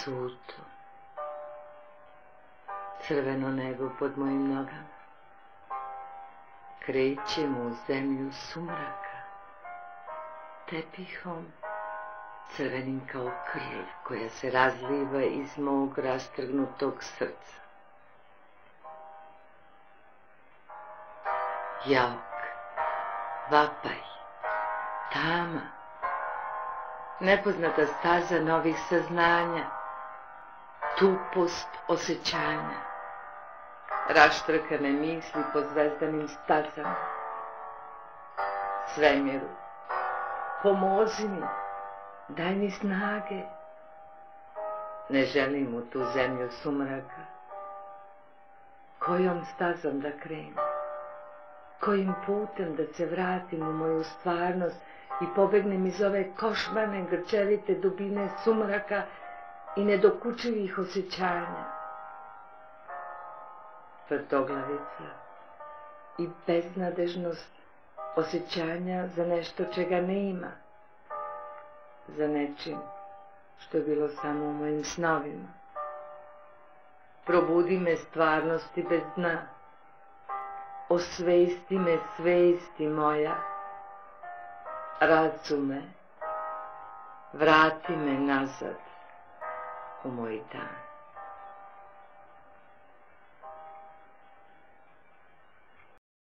suto, crveno nebo pod mojim nogama, krećem u zemlju sumraka, tepihom crvenim kao krv koja se razliva iz mog rastrgnutog srca. Jauk, vapaj, tama, nepoznata staza novih saznanja, tupost osjećanja, raštrkane misli po zvezdanim stazama. Svemiru, pomozi mi, daj mi snage, ne želim u tu zemlju sumraka. Kojom stazom da krenem, kojim putem da se vratim u moju stvarnost i pobegnem iz ove košmarne grčevite dubine sumraka i nedokučivih osjećanja. Tvrdoglavica i beznadežnost osjećanja za nešto čega ne ima, za nečim što je bilo samo u mojim snovima. Probudi me stvarnosti bez dna, osvesti me svesti moja, razume, vrati me nazad u moj dan.